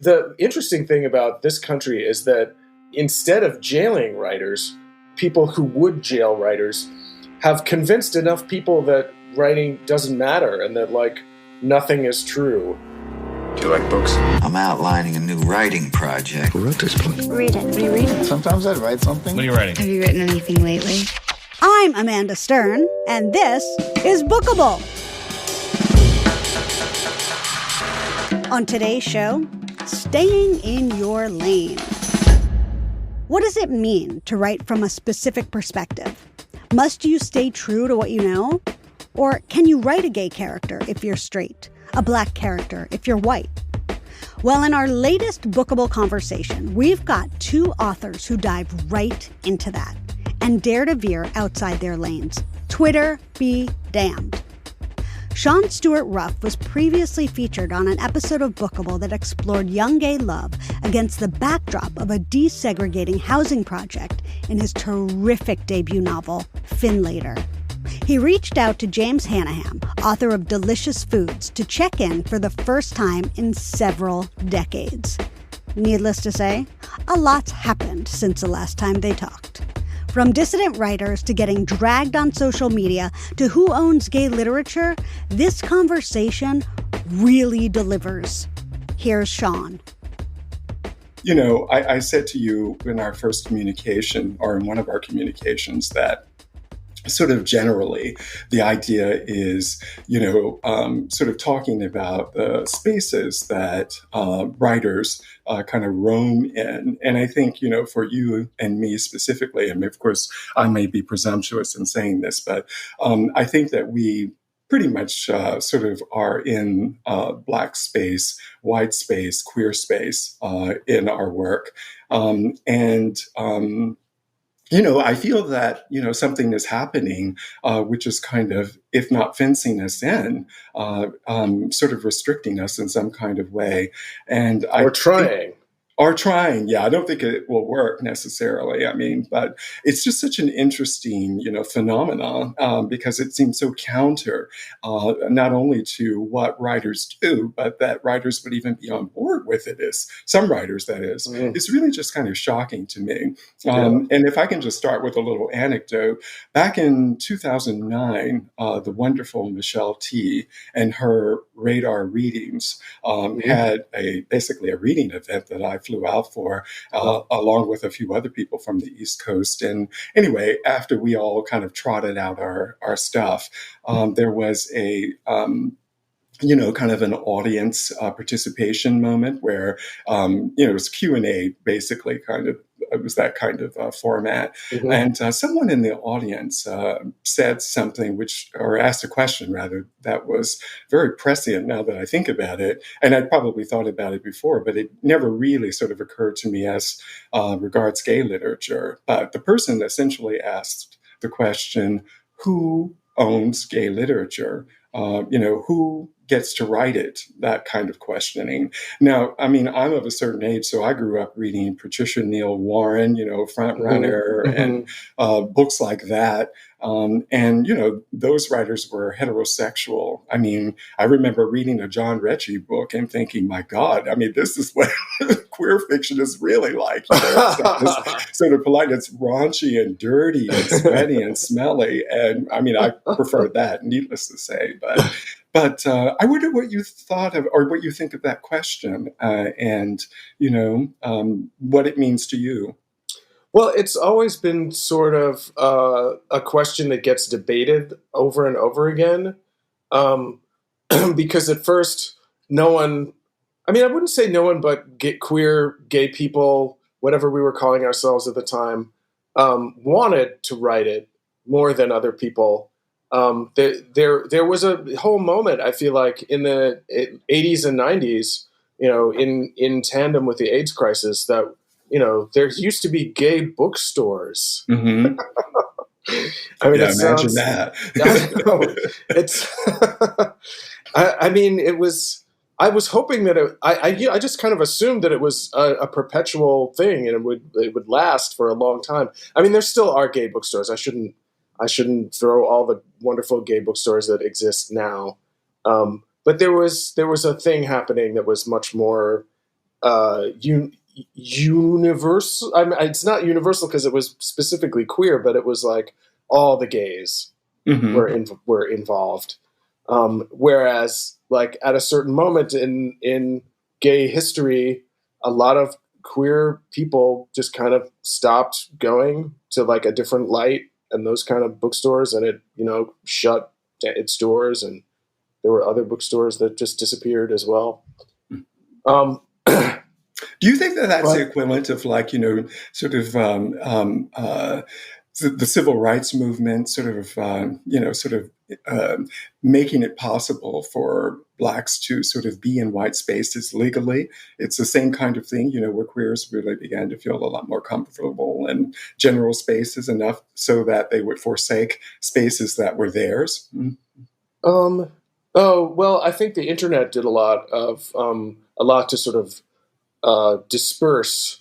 the interesting thing about this country is that instead of jailing writers, people who would jail writers have convinced enough people that writing doesn't matter and that, like, nothing is true. Do you like books? I'm outlining a new writing project. Who wrote this book? Read it. What are you reading? Sometimes I'd write something. What are you writing? Have you written anything lately? I'm Amanda Stern, and this is Bookable. On today's show, staying in your lane. What does it mean to write from a specific perspective? Must you stay true to what you know? Or can you write a gay character if you're straight? A black character if you're white? Well, in our latest Bookable conversation, we've got two authors who dive right into that and dare to veer outside their lanes. Twitter be damned. Shawn Stewart Ruff was previously featured on an episode of Bookable that explored young gay love against the backdrop of a desegregating housing project in his terrific debut novel, Finlater. He reached out to James Hannaham, author of Delicious Foods, to check in for the first time in several decades. Needless to say, a lot's happened since the last time they talked. From dissident writers to getting dragged on social media to who owns gay literature, this conversation really delivers. Here's Shawn. You know, I said to you in our first communication, or in one of our communications, that sort of generally, the idea is, sort of talking about the spaces that writers kind of roam in. And I think, for you and me specifically, and of course, I may be presumptuous in saying this, but I think that we pretty much sort of are in Black space, white space, queer space in our work. I feel that, something is happening, which is kind of, if not fencing us in, sort of restricting us in some kind of way. And trying. Yeah, I don't think it will work necessarily. But it's just such an interesting, phenomenon because it seems so counter, not only to what writers do, but that writers would even be on board with it. Some writers, that is. It's really just kind of shocking to me. And if I can just start with a little anecdote, back in 2009, the wonderful Michelle T. and her Radar Readings had basically a reading event that I flew out for, along with a few other people from the East Coast. And anyway, after we all kind of trotted out our stuff, there was a kind of an audience participation moment where, it was Q&A, basically, it was that kind of format. Mm-hmm. And someone in the audience said something or asked a question, rather, that was very prescient now that I think about it. And I'd probably thought about it before, but it never really sort of occurred to me as regards gay literature. But the person essentially asked the question, who owns gay literature? Who gets to write it? That kind of questioning. Now, I'm of a certain age, so I grew up reading Patricia Neal Warren, Front Runner, and books like that. And those writers were heterosexual. I remember reading a John Ritchie book and thinking, my God, this is what queer fiction is really like. It's sort of polite. It's raunchy and dirty and sweaty and smelly. And I prefer that, needless to say. But I wonder what you thought of, or what you think of that question, and what it means to you. Well, it's always been sort of a question that gets debated over and over again, because at first, no one, I wouldn't say no one, but queer, gay people, whatever we were calling ourselves at the time, wanted to write it more than other people. There was a whole moment, I feel like, in the 80s and 90s, in tandem with the AIDS crisis, that, there used to be gay bookstores. Mm-hmm. Imagine that. It was, I was hoping that I just kind of assumed that it was a perpetual thing and it would last for a long time. There still are gay bookstores. I shouldn't throw all the wonderful gay bookstores that exist now. But there was a thing happening that was much more universal. I mean, it's not universal because it was specifically queer, but it was like all the gays were involved. Whereas, like at a certain moment in gay history, a lot of queer people just kind of stopped going to like a different light and those kind of bookstores, and it shut its doors, and there were other bookstores that just disappeared as well. Do you think that that's the equivalent of like, sort of the civil rights movement, sort of making it possible for Blacks to sort of be in white spaces legally? It's the same kind of thing, where queers really began to feel a lot more comfortable in general spaces enough so that they would forsake spaces that were theirs. Oh, well, I think the internet did a lot to sort of disperse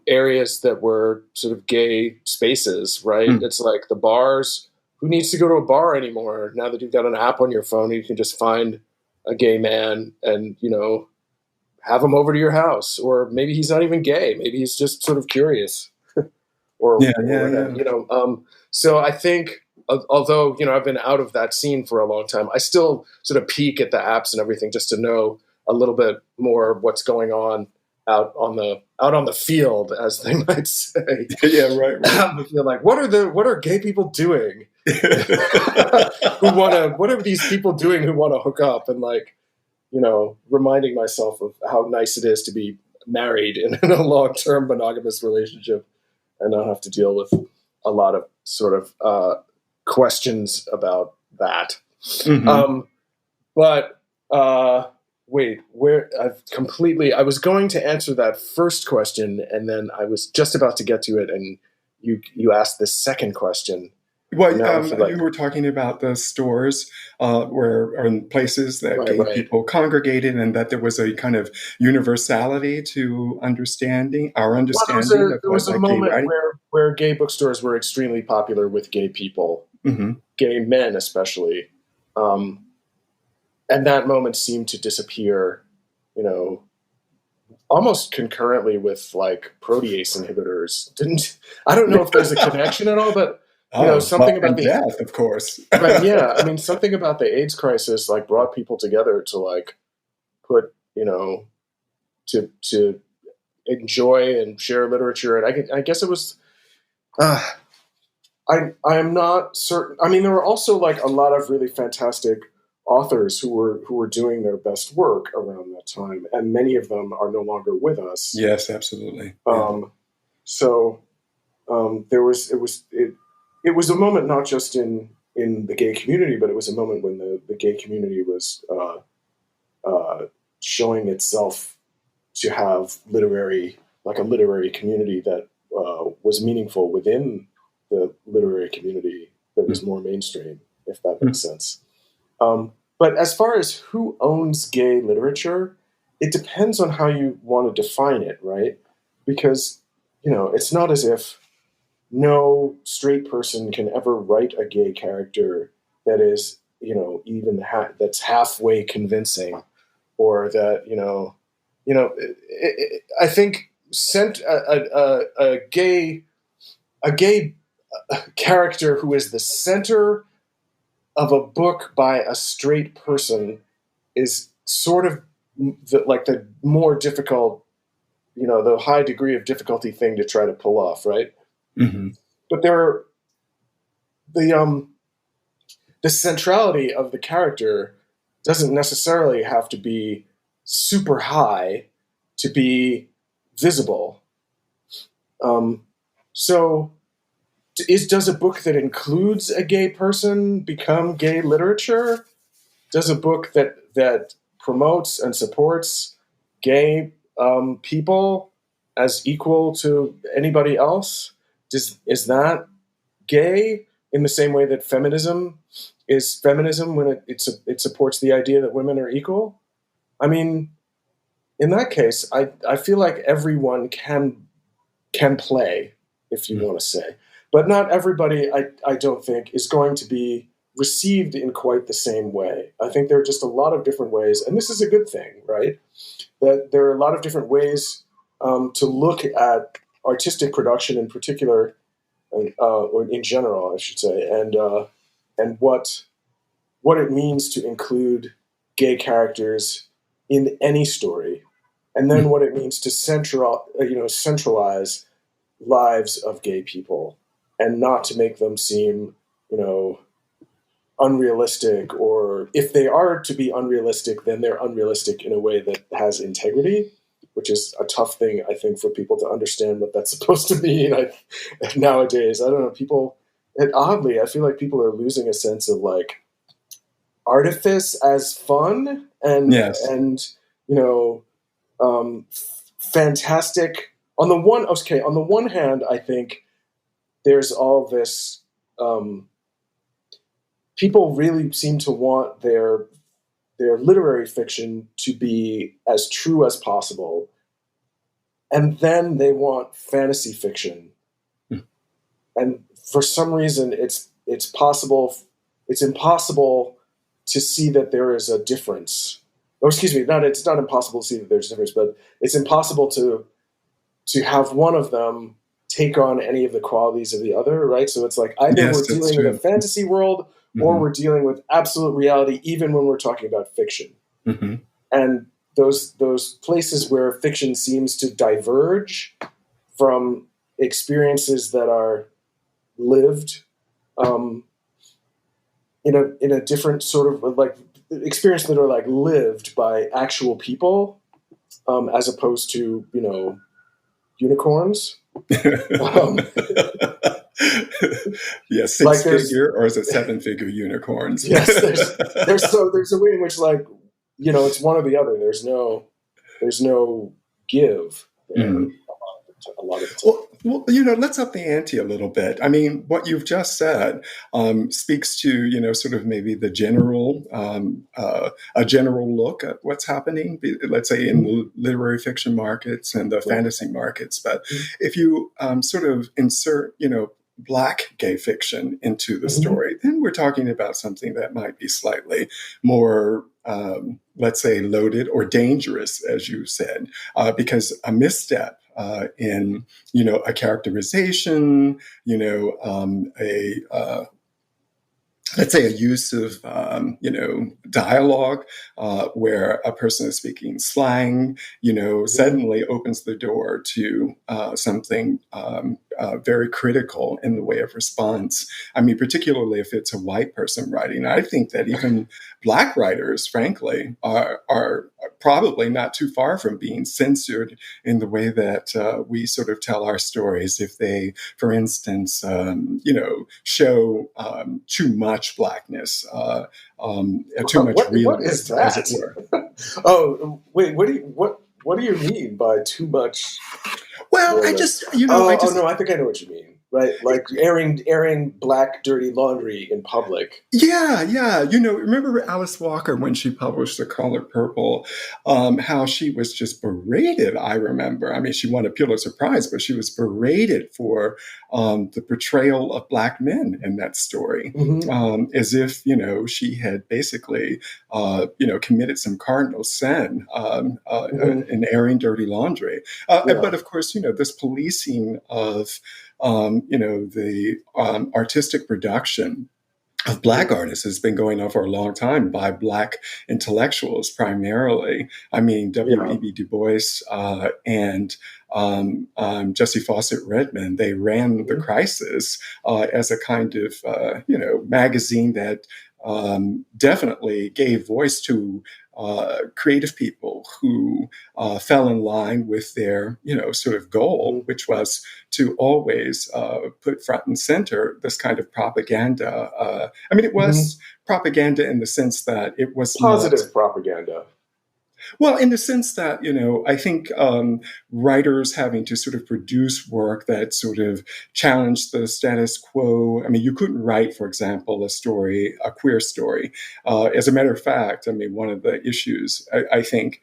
areas that were sort of gay spaces, right? It's like the bars. Who needs to go to a bar anymore? Now that you've got an app on your phone, you can just find a gay man and, have him over to your house. Or maybe he's not even gay. Maybe he's just sort of curious. So I think, although, I've been out of that scene for a long time, I still sort of peek at the apps and everything just to know a little bit more what's going on out on the field, as they might say. Yeah, right. I feel like, what are gay people doing? What are these people doing who want to hook up? And like, reminding myself of how nice it is to be married in a long-term monogamous relationship and not have to deal with a lot of sort of questions about that. Wait, I was going to answer that first question, and then I was just about to get to it, and you asked the second question. Well, you were talking about the stores or in places that gay people congregated, and that there was a kind of universality to our understanding. There was a moment where gay bookstores were extremely popular with gay people, gay men especially. And that moment seemed to disappear, almost concurrently with like protease inhibitors. I don't know if there's a connection at all, but something about the death, of course. But yeah, I mean, something about the AIDS crisis like brought people together to like put, to enjoy and share literature, and I guess it was. I am not certain. I mean, there were also like a lot of really fantastic authors who were doing their best work around that time, and many of them are no longer with us. Yes, absolutely. It was a moment not just in the gay community, but it was a moment when the gay community was showing itself to have a literary community that was meaningful within the literary community that was more mainstream, if that makes sense. But as far as who owns gay literature, it depends on how you want to define it, right? Because, it's not as if no straight person can ever write a gay character that is, that's halfway convincing, or that, I think a gay character who is the center of a book by a straight person is sort of the more difficult, the high degree of difficulty thing to try to pull off, right? But the centrality of the character doesn't necessarily have to be super high to be visible. Does a book that includes a gay person become gay literature? Does a book that promotes and supports gay people as equal to anybody else, is that gay in the same way that feminism is feminism when it supports the idea that women are equal? I mean, in that case, I feel like everyone can play, if you want to say. But not everybody, I don't think, is going to be received in quite the same way. I think there are just a lot of different ways, and this is a good thing, right? That there are a lot of different ways to look at artistic production in particular, or in general, I should say, and what it means to include gay characters in any story, and then what it means to centralize lives of gay people, and not to make them seem, unrealistic, or if they are to be unrealistic, then they're unrealistic in a way that has integrity, which is a tough thing, I think, for people to understand what that's supposed to mean. Nowadays, I don't know, people, and oddly, I feel like people are losing a sense of like artifice as fun and Yes. Fantastic. On the one hand, I think there's all this. People really seem to want their literary fiction to be as true as possible, and then they want fantasy fiction, and for some reason, it's impossible to see that there is a difference. Or excuse me, it's not impossible to see that there's a difference, but it's impossible to have one of them take on any of the qualities of the other, right? So it's like either we're dealing with a fantasy world, or we're dealing with absolute reality, even when we're talking about fiction. Mm-hmm. And those places where fiction seems to diverge from experiences that are lived in a different sort of like experience that are like lived by actual people, as opposed to unicorns. Yes, six-figure, or is it seven-figure unicorns? Yes, there's a way in which it's one or the other. There's no give there, a lot of the time. Well, let's up the ante a little bit. I mean, what you've just said speaks to, sort of maybe the general, a general look at what's happening, let's say in the literary fiction markets and the fantasy markets. But if you sort of insert, Black gay fiction into the story, then we're talking about something that might be slightly more, let's say, loaded or dangerous, as you said, because a misstep in, a characterization, let's say a use of, dialogue where a person is speaking slang, suddenly opens the door to something very critical in the way of response. I mean, particularly if it's a white person writing. I think that even Black writers, frankly, are probably not too far from being censored in the way that we sort of tell our stories. If they, for instance, show too much Blackness, too much realness, what is that? as it were. Oh, wait, what do you mean by too much? Well, I just, I think I know what you mean. Right, like airing Black dirty laundry in public. Yeah. Remember Alice Walker when she published The Color Purple, how she was just berated, I remember. I mean, she won a Pulitzer Prize, but she was berated for the portrayal of Black men in that story, as if, she had basically, committed some cardinal sin in airing dirty laundry. But of course, this policing of the artistic production of Black artists has been going on for a long time by Black intellectuals primarily. I mean, W.E.B. Du Bois and Jessie Fawcett Redmond, they ran The Crisis as a kind of, magazine that definitely gave voice to creative people who fell in line with their, sort of goal, which was to always put front and center this kind of propaganda. I mean, it was propaganda in the sense that it was positive propaganda. Well, in the sense that, I think writers having to sort of produce work that sort of challenged the status quo. I mean, you couldn't write, for example, a queer story. As a matter of fact, I mean, one of the issues I think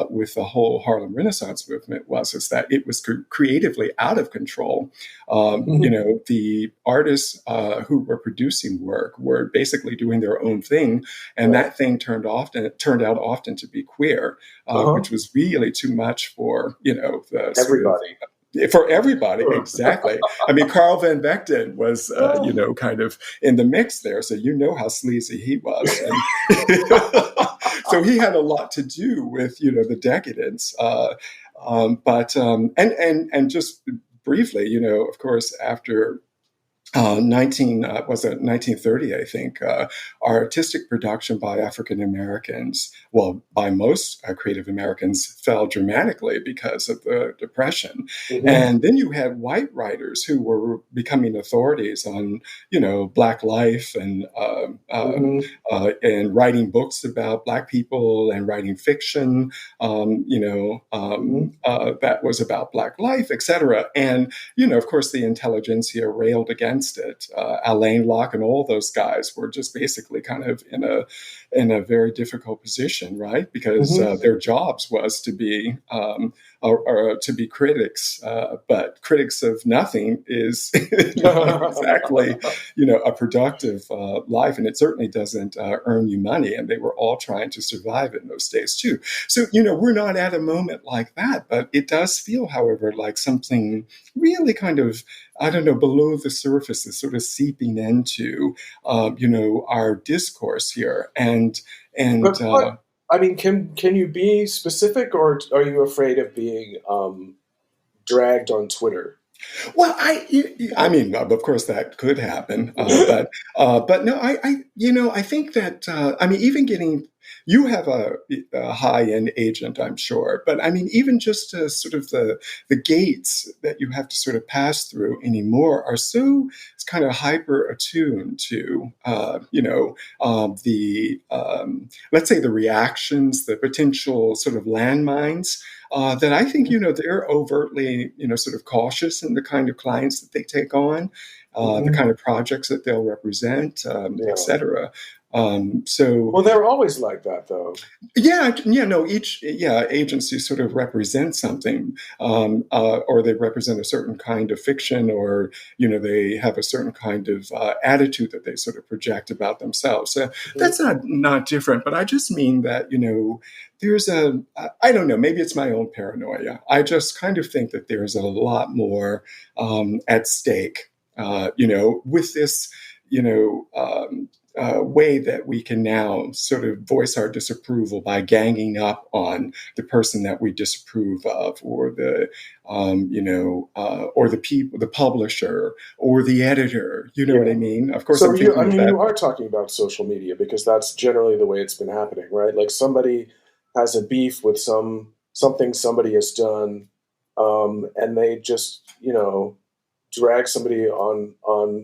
with the whole Harlem Renaissance movement is that it was creatively out of control. The artists who were producing work were basically doing their own thing, and that thing turned out often to be queer, which was really too much for the Everybody. For everybody, exactly. I mean, Carl Van Vechten was, kind of in the mix there, so how sleazy he was. And so he had a lot to do with, the decadence. And just briefly, of course, after 1930, I think, artistic production by African Americans, by most creative Americans, fell dramatically because of the Depression. Mm-hmm. And then you had white writers who were becoming authorities on, Black life and writing books about Black people and writing fiction, that was about Black life, et cetera. And, of course, the intelligentsia railed against it. Alain Locke and all those guys were just basically kind of in a very difficult position, right? Because their jobs was to be critics, but critics of nothing is not exactly a productive life, and it certainly doesn't earn you money. And they were all trying to survive in those days too. So we're not at a moment like that, but it does feel, however, like something really kind of, I don't know, below the surface is sort of seeping into, our discourse here. But I mean, can you be specific, or are you afraid of being dragged on Twitter? Well, I mean, of course that could happen, but no, I think that even getting. You have a high-end agent, I'm sure, but I mean, even just sort of the gates that you have to sort of pass through anymore are so kind of hyper attuned to, let's say the reactions, the potential sort of landmines. That I think, they're overtly, sort of cautious in the kind of clients that they take on, the kind of projects that they'll represent, et cetera. Well, they're always like that, though. Each agency sort of represents something, or they represent a certain kind of fiction, or they have a certain kind of attitude that they sort of project about themselves. So that's not different. But I just mean that there's I don't know, maybe it's my own paranoia. I just kind of think that there's a lot more at stake, with this, way that we can now sort of voice our disapproval by ganging up on the person that we disapprove of, or the, or the people, the publisher, or the editor. You know what I mean? Of course. So you are talking about social media, because that's generally the way it's been happening, right? Like somebody has a beef with something somebody has done, and they just drag somebody on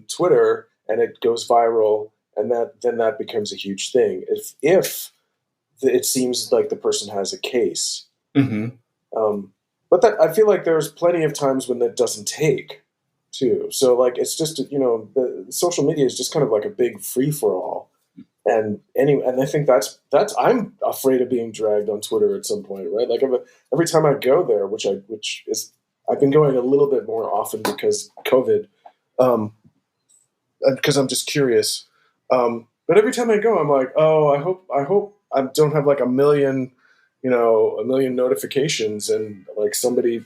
Twitter, and it goes viral. And then that becomes a huge thing. If it seems like the person has a case, but that I feel like there's plenty of times when that doesn't take, too. So like it's just the social media is just kind of like a big free for all, and I think that's I'm afraid of being dragged on Twitter at some point, right? Like every time I go there, which I've been going a little bit more often because COVID, because I'm just curious. But every time I go, I'm like, oh, I hope I don't have like a million notifications, and like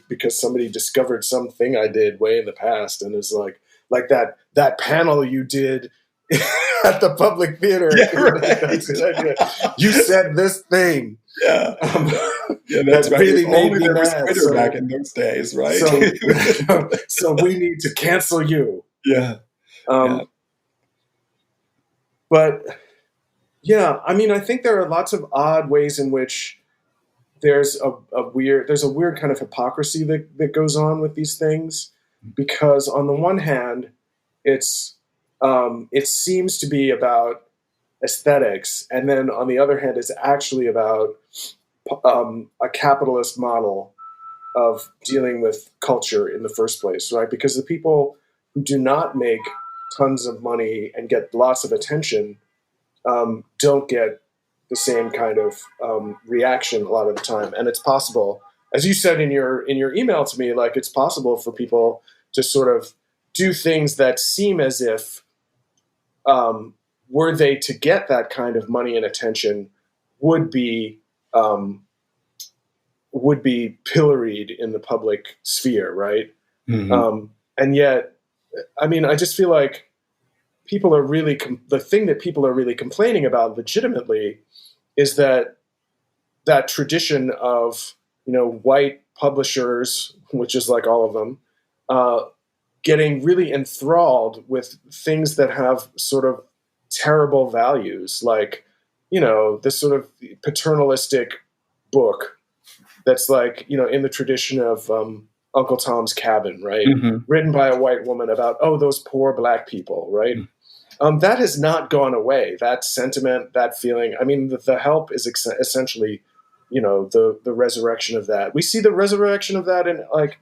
because somebody discovered something I did way in the past, and is like that panel you did at the public theater. Yeah, right. That's a good idea. You said this thing. Yeah, that's right. Really made me there was mad. Twitter back in those days, right? So we need to cancel you. Yeah. But yeah, I mean, I think there are lots of odd ways in which there's a weird kind of hypocrisy that goes on with these things, because on the one hand, it seems to be about aesthetics, and then on the other hand, it's actually about a capitalist model of dealing with culture in the first place, right? Because the people who do not make tons of money and get lots of attention don't get the same kind of reaction a lot of the time. And it's possible, as you said in your email to me, like it's possible for people to sort of do things that seem as if were they to get that kind of money and attention would be pilloried in the public sphere, right? Mm-hmm. And yet, I mean, I just feel like people are really the thing that people are really complaining about legitimately is that tradition of, you know, white publishers, which is like all of them, getting really enthralled with things that have sort of terrible values, like, you know, this sort of paternalistic book that's like, you know, in the tradition of Uncle Tom's Cabin, right? Mm-hmm. Written by a white woman about, oh, those poor black people, right? That has not gone away. That sentiment, that feeling. I mean, the Help is essentially, you know, the resurrection of that. We see the resurrection of that in like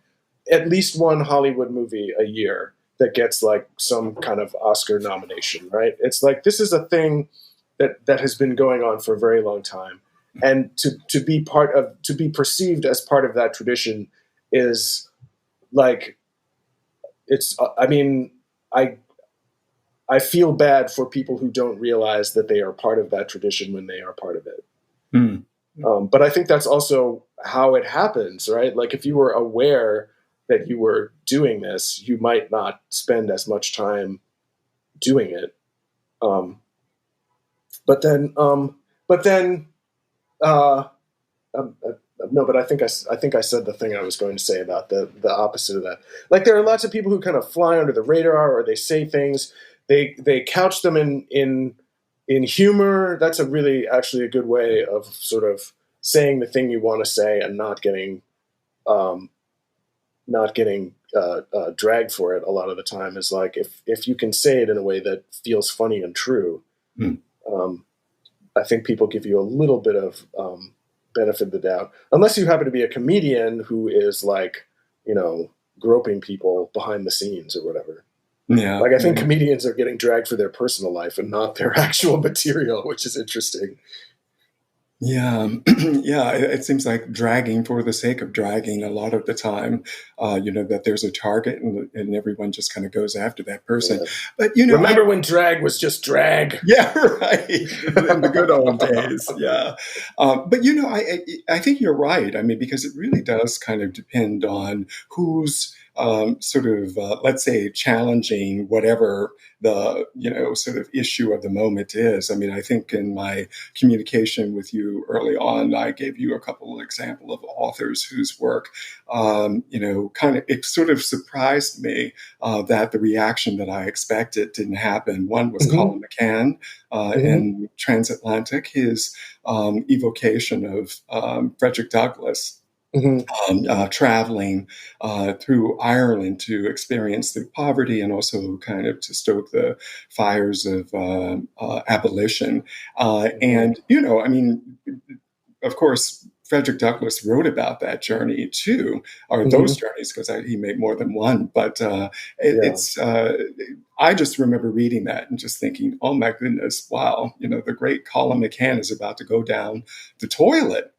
at least one Hollywood movie a year that gets like some kind of Oscar nomination, right? It's like this is a thing that has been going on for a very long time, and to be perceived as part of that tradition is like it's. I mean, I feel bad for people who don't realize that they are part of that tradition when they are part of it. Mm. But I think that's also how it happens, right? Like if you were aware that you were doing this, you might not spend as much time doing it. But then, uh, no, but I think I said the thing I was going to say about the opposite of that. Like there are lots of people who kind of fly under the radar, or they say things. They couch them in humor. That's actually a good way of sort of saying the thing you want to say and not getting dragged for it a lot of the time. Is like if you can say it in a way that feels funny and true, I think people give you a little bit of benefit of the doubt, unless you happen to be a comedian who is like, you know, groping people behind the scenes or whatever. Yeah. Like I think comedians are getting dragged for their personal life and not their actual material, which is interesting. Yeah, yeah. It seems like dragging for the sake of dragging a lot of the time. You know that there's a target, and everyone just kind of goes after that person. Yeah. But you know, remember when drag was just drag? Yeah, right. In the good old days. Yeah, but you know, I think you're right. I mean, because it really does kind of depend on who's sort of let's say challenging whatever the sort of issue of the moment is. I mean, I think in my communication with you early on, I gave you a couple of examples of authors whose work, kind of it sort of surprised me that the reaction that I expected didn't happen. One was Colin McCann in Transatlantic, his evocation of Frederick Douglass. Traveling through Ireland to experience the poverty and also kind of to stoke the fires of abolition. And, you know, I mean, of course, Frederick Douglass wrote about that journey too, or those journeys, because he made more than one. But it's I just remember reading that and just thinking, oh my goodness, wow, you know, the great Colin McCann is about to go down the toilet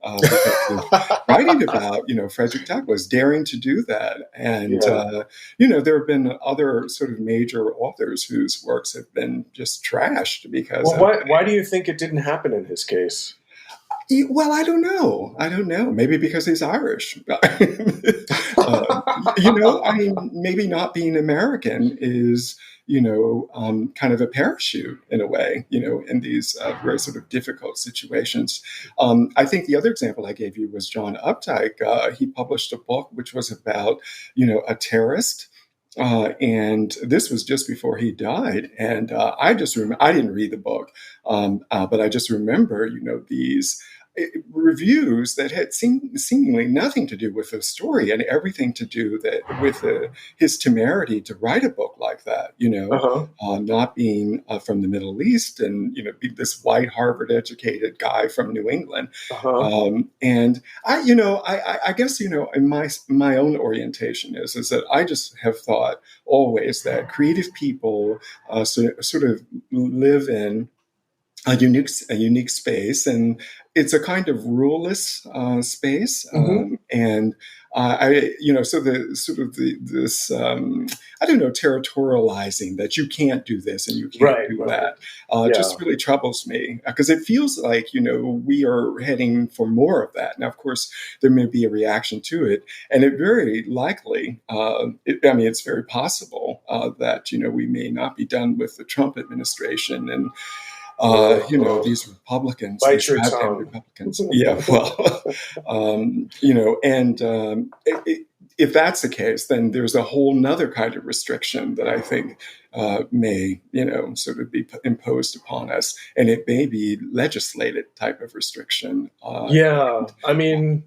writing about, you know, Frederick Douglass daring to do that. And, you know, there have been other sort of major authors whose works have been just trashed because. Well, why do you think it didn't happen in his case? Well, I don't know. Maybe because he's Irish. You know, I mean, maybe not being American is, you know, kind of a parachute in a way, you know, in these very sort of difficult situations. I think the other example I gave you was John Updike. He published a book which was about, you know, a terrorist. And this was just before he died. And I just remember, I didn't read the book, but I just remember, you know, these reviews that had seemingly nothing to do with the story and everything to do with his temerity to write a book like that, not being from the Middle East and, be this white Harvard educated guy from New England. And I guess, in my own orientation is that I just have thought always that creative people sort of live in a unique space, and it's a kind of ruleless space. And so the sort of this territorializing that you can't do this and you can't do that just really troubles me, because it feels like we are heading for more of that. Now, of course, there may be a reaction to it, and it very likely, it's very possible that we may not be done with the Trump administration and. These Republicans, bite your tongue. Republicans. Yeah, well, if that's the case, then there's a whole nother kind of restriction that I think may, sort of be imposed upon us, and it may be legislated type of restriction.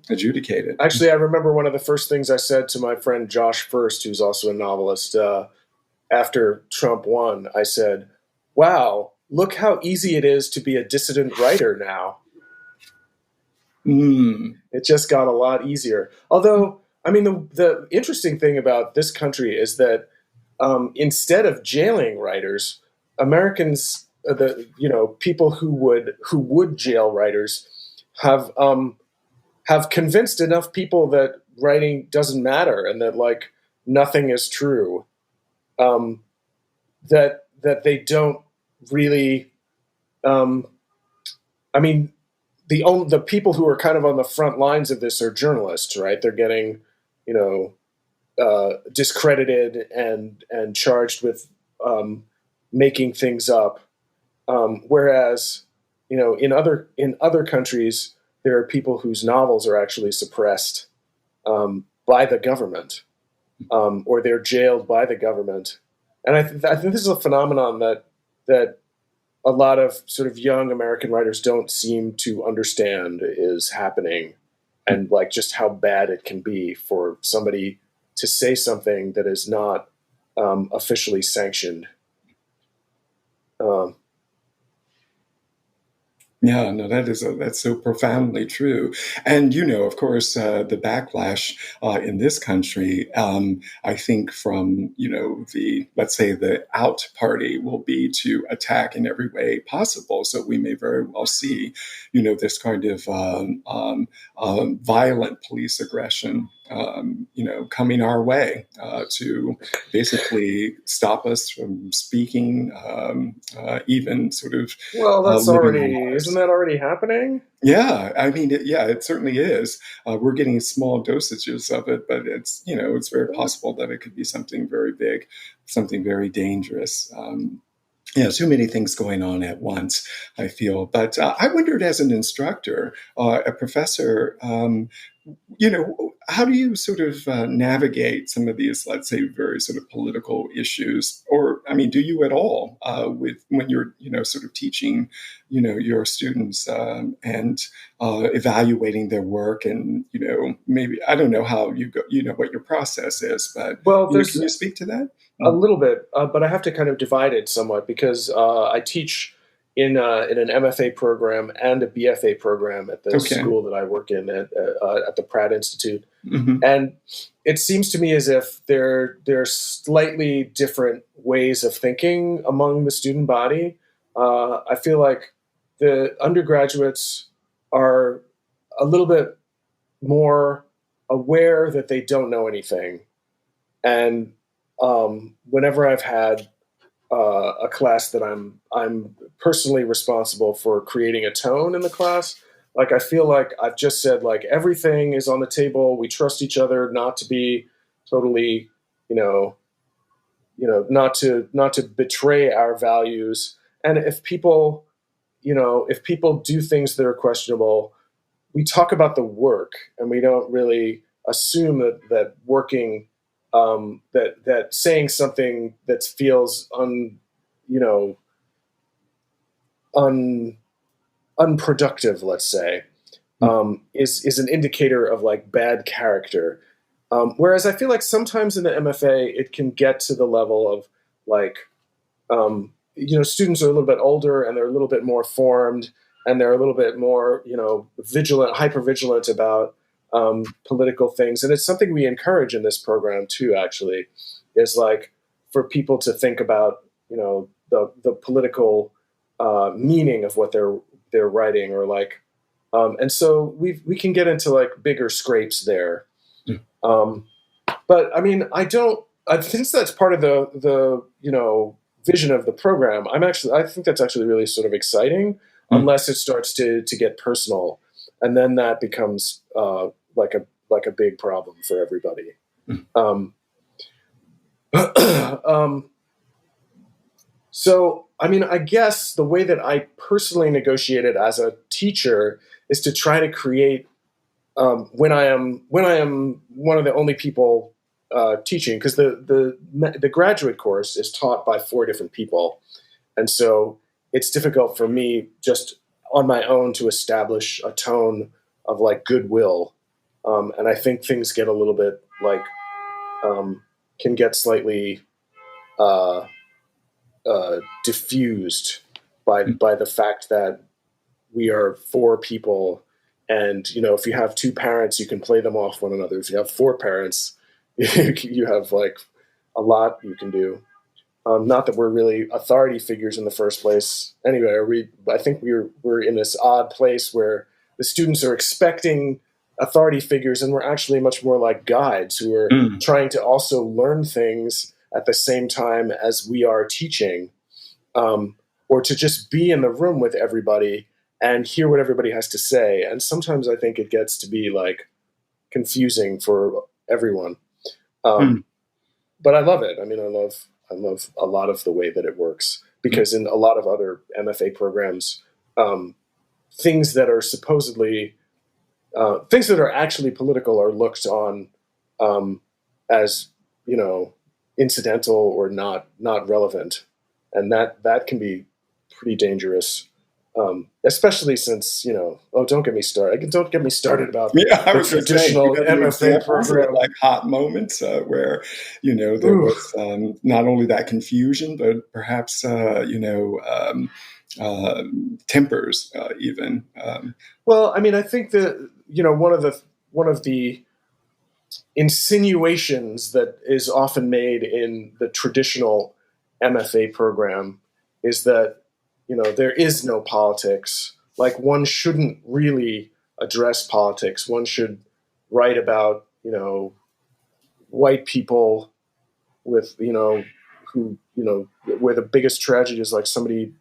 Adjudicated. Actually, I remember one of the first things I said to my friend Josh First, who's also a novelist, after Trump won. I said, "Wow. Look how easy it is to be a dissident writer now." It just got a lot easier. Although, the interesting thing about this country is that instead of jailing writers, Americans, people who would jail writers, have convinced enough people that writing doesn't matter and that nothing is true, that they don't really, the people who are kind of on the front lines of this are journalists, right? They're getting, discredited and charged with making things up, whereas, in other countries there are people whose novels are actually suppressed by the government, or they're jailed by the government, and I think this is a phenomenon that a lot of sort of young American writers don't seem to understand is happening, and just how bad it can be for somebody to say something that is not officially sanctioned. Yeah, no, that's so profoundly true. And, of course, the backlash in this country, I think from, let's say the out party will be to attack in every way possible. So we may very well see, this kind of violent police aggression, coming our way to basically stop us from speaking, even sort of. Well, isn't that already happening? Yeah, it certainly is. We're getting small dosages of it, but it's very possible that it could be something very big, something very dangerous. Too many things going on at once, I feel. But I wondered, as an instructor, a professor, how do you sort of navigate some of these, let's say, very sort of political issues? Or, do you at all when you're, sort of teaching, your students and evaluating their work, and, maybe, I don't know how you go, what your process is, but can you speak to that? A little bit, but I have to kind of divide it somewhat, because I teach in an MFA program and a BFA program at the school that I work in at the Pratt Institute. And it seems to me as if there are slightly different ways of thinking among the student body. I feel like the undergraduates are a little bit more aware that they don't know anything. And whenever I've had a class that I'm personally responsible for creating a tone in the class, I feel like I've just said, everything is on the table. We trust each other not to be totally, not to betray our values. And if people do things that are questionable, we talk about the work, and we don't really assume that working, that saying something that feels unproductive, let's say, is an indicator of like bad character. Whereas I feel like sometimes in the MFA, it can get to the level of like, students are a little bit older and they're a little bit more formed and they're a little bit more, vigilant, hyper vigilant about political things. And it's something we encourage in this program too, actually, is like for people to think about, the political meaning of what they're writing, or like, and so we can get into like bigger scrapes there. But I mean, since that's part of the vision of the program, I think that's actually really sort of exciting, unless it starts to get personal, and then that becomes like a big problem for everybody. So, I mean, I guess the way that I personally negotiated as a teacher is to try to create, when I am one of the only people teaching, because the graduate course is taught by 4 different people, and so it's difficult for me just on my own to establish a tone of like goodwill, and I think things get a little bit like can get slightly diffused by the fact that we are 4 people, and if you have 2 parents, you can play them off one another. If you have 4 parents, you have like a lot you can do. Not that we're really authority figures in the first place. Anyway, I think we're in this odd place where the students are expecting authority figures, and we're actually much more like guides who are trying to also learn things at the same time as we are teaching, or to just be in the room with everybody and hear what everybody has to say. And sometimes I think it gets to be like confusing for everyone. But I love it. I mean, I love a lot of the way that it works, because in a lot of other MFA programs, things that are supposedly things that are actually political are looked on as incidental or not relevant, and that can be pretty dangerous, especially since don't get me started. Don't get me started about the traditional MFA program. Like hot moments where there was not only that confusion, but perhaps tempers even. Well, I mean, I think that one of the insinuations that is often made in the traditional MFA program is that there is no politics. Like, one shouldn't really address politics. One should write about white people with who where the biggest tragedy is like somebody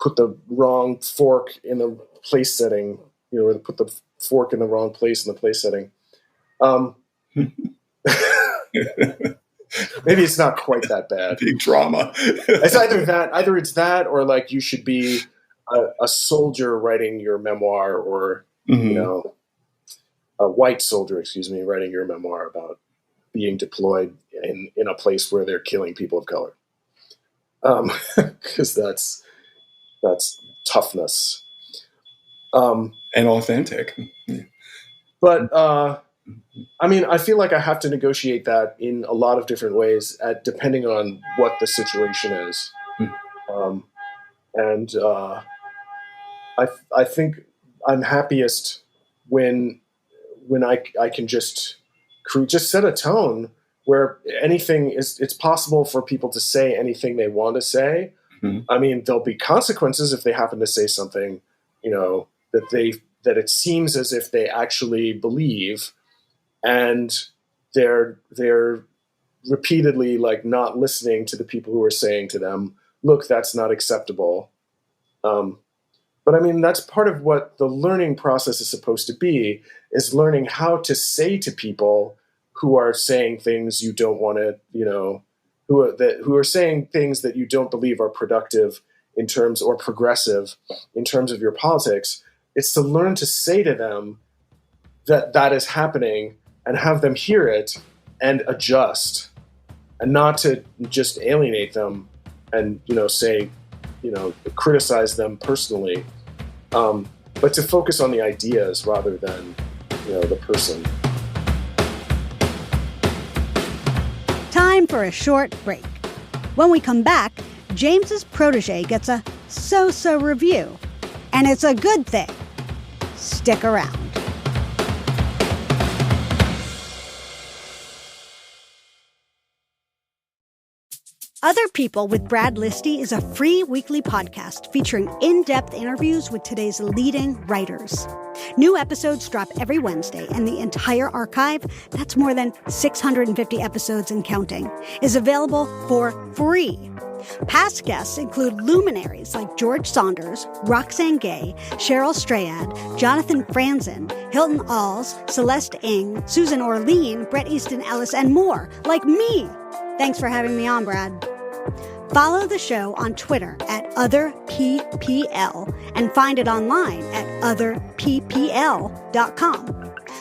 put the wrong fork in the place setting, or put the fork in the wrong place in the place setting. Maybe it's not quite that bad. Big drama. It's either it's that, or like you should be a soldier writing your memoir, or a white soldier, writing your memoir about being deployed in a place where they're killing people of color. Because that's toughness. And authentic. But I mean, I feel like I have to negotiate that in a lot of different ways, depending on what the situation is. And I think I'm happiest when I can just set a tone where it's possible for people to say anything they want to say. I mean, there'll be consequences if they happen to say something, that it seems as if they actually believe, and they're repeatedly like not listening to the people who are saying to them, look, that's not acceptable. But I mean, that's part of what the learning process is supposed to be, is learning how to say to people who are saying things you don't want to, who are saying things that you don't believe are productive in terms, or progressive in terms of your politics. It's to learn to say to them that is happening, and have them hear it and adjust, and not to just alienate them and, say, criticize them personally. but to focus on the ideas rather than, the person. Time for a short break. When we come back, James's protege gets a so-so review, and it's a good thing. Stick around. Other People with Brad Listy is a free weekly podcast featuring in-depth interviews with today's leading writers. New episodes drop every Wednesday, and the entire archive, that's more than 650 episodes and counting, is available for free. Past guests include luminaries like George Saunders, Roxane Gay, Cheryl Strayed, Jonathan Franzen, Hilton Alls, Celeste Ng, Susan Orlean, Bret Easton Ellis, and more, like me. Thanks for having me on, Brad. Follow the show on Twitter at OtherPPL and find it online at OtherPPL.com.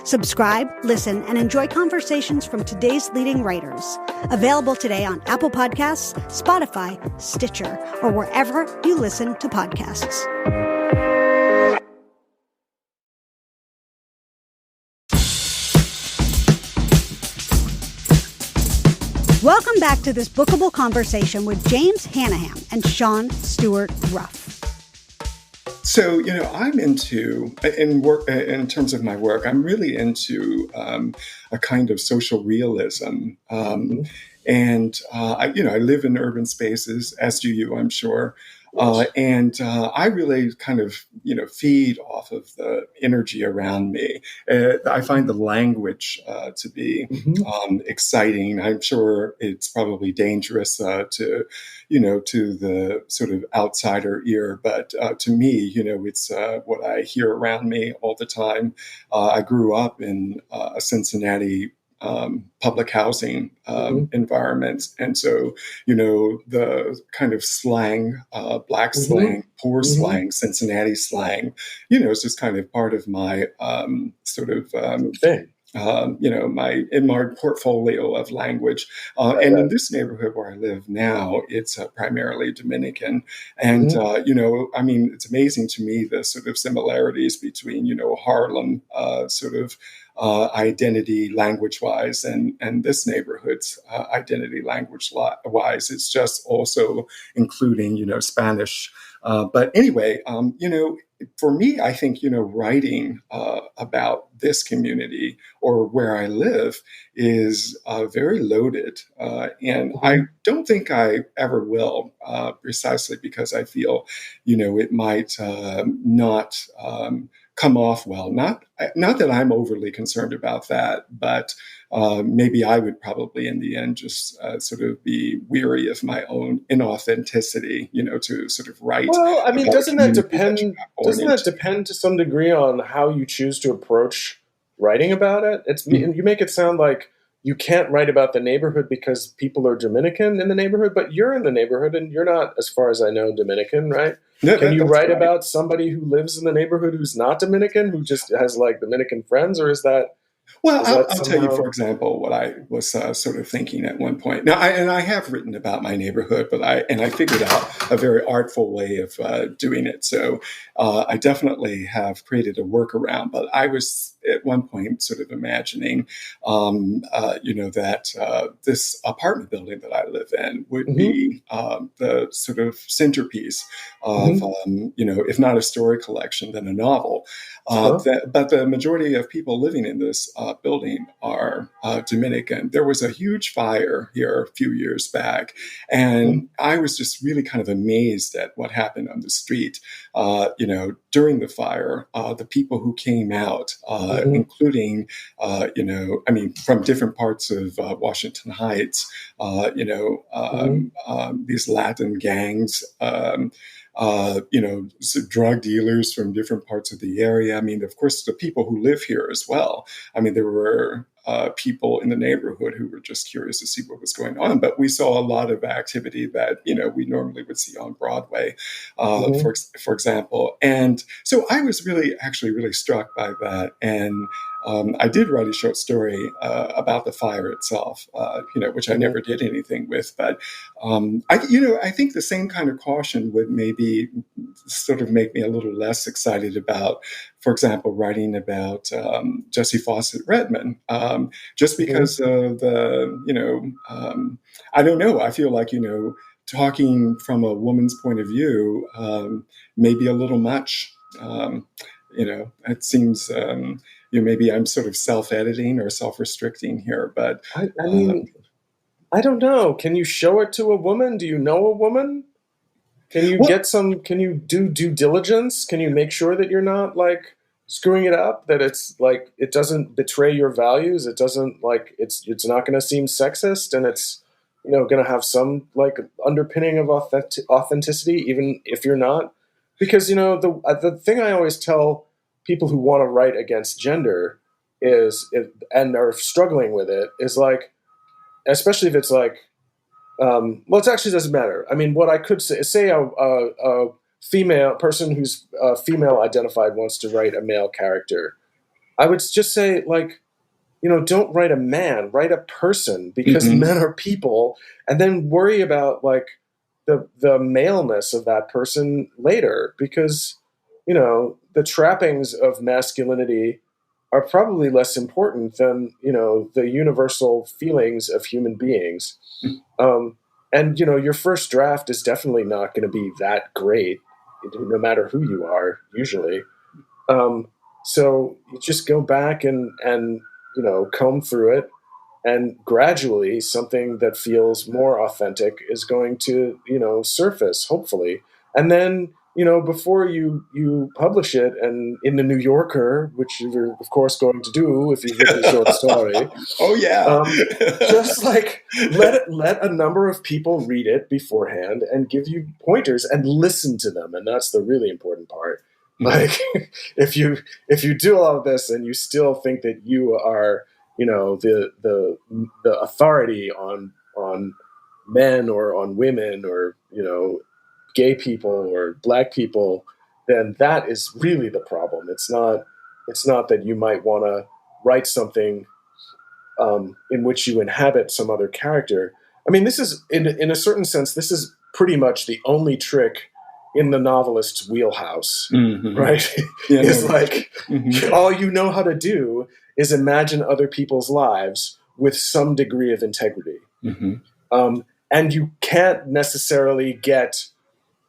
Subscribe, listen, and enjoy conversations from today's leading writers. Available today on Apple Podcasts, Spotify, Stitcher, or wherever you listen to podcasts. Welcome back to this bookable conversation with James Hannaham and Shawn Stewart Ruff. So, I'm in terms of my work, I'm really into a kind of social realism. And I live in urban spaces, as do you, I'm sure. And I really kind of, feed off of the energy around me. I find the language to be exciting. I'm sure it's probably dangerous to the sort of outsider ear, but to me, it's what I hear around me all the time. I grew up in a Cincinnati public housing environments. And so, the kind of slang, black slang, poor slang, Cincinnati slang, is just kind of part of my thing. my portfolio of language. And in this neighborhood where I live now, it's primarily Dominican. And, it's amazing to me the sort of similarities between, Harlem identity language-wise and this neighborhood's identity language-wise. It's just also including, Spanish. But anyway, for me, I think, writing about this community or where I live is very loaded. And I don't think I ever will, precisely because I feel, it might not come off well. Not that I'm overly concerned about that, but maybe I would probably in the end just sort of be weary of my own inauthenticity, to sort of write. Well, I mean, doesn't that depend to some degree on how you choose to approach writing about it? You make it sound like you can't write about the neighborhood because people are Dominican in the neighborhood, but you're in the neighborhood and you're not, as far as I know, Dominican, right? No, Can you write about somebody who lives in the neighborhood who's not Dominican, who just has like Dominican friends, or is that? Well, I'll tell you, for example, what I was sort of thinking at one point. Now, I have written about my neighborhood, but I figured out a very artful way of doing it. So I definitely have created a workaround. But I was at one point sort of imagining, that this apartment building that I live in would be the sort of centerpiece of, if not a story collection, then a novel. But the majority of people living in this building are Dominican. There was a huge fire here a few years back, and I was just really kind of amazed at what happened on the street. During the fire, the people who came out, including, from different parts of Washington Heights, these Latin gangs, drug dealers from different parts of the area. I mean, of course, the people who live here as well. I mean, there were people in the neighborhood who were just curious to see what was going on. But we saw a lot of activity that, we normally would see on Broadway, for example. And so I was really struck by that. And I did write a short story about the fire itself, which I never did anything with. But I think the same kind of caution would maybe sort of make me a little less excited about, for example, writing about Jessie Fawcett Redman, just because of I don't know. I feel like, talking from a woman's point of view may be a little much. It seems, maybe I'm sort of self-editing or self-restricting here, but I mean, I don't know. Can you show it to a woman? Do you know a woman? Can you can you do due diligence? Can you make sure that you're not like screwing it up, that it's like, it doesn't betray your values? It doesn't like, it's not going to seem sexist, and it's, going to have some like underpinning of authenticity, even if you're not, because, the thing I always tell people who want to write against gender and are struggling with it is like, especially if it's like, it actually doesn't matter. I mean, what I could say a female person who's female identified wants to write a male character, I would just say, like, don't write a man, write a person, because men are people, and then worry about like the maleness of that person later, because, the trappings of masculinity are probably less important than, the universal feelings of human beings. And, your first draft is definitely not going to be that great, no matter who you are, usually. So you just go back and comb through it, and gradually something that feels more authentic is going to, surface, hopefully. And then, before you publish it and in the New Yorker, which you're of course going to do if you've written a short story. Oh yeah. Just like let a number of people read it beforehand and give you pointers and listen to them. And that's the really important part. Like if you do all of this and you still think that you are, the authority on men or on women or, gay people or black people, then that is really the problem. It's not that you might want to write something in which you inhabit some other character. I mean, this is in a certain sense, this is pretty much the only trick in the novelist's wheelhouse, right? Yeah, it's like all you know how to do is imagine other people's lives with some degree of integrity. And you can't necessarily get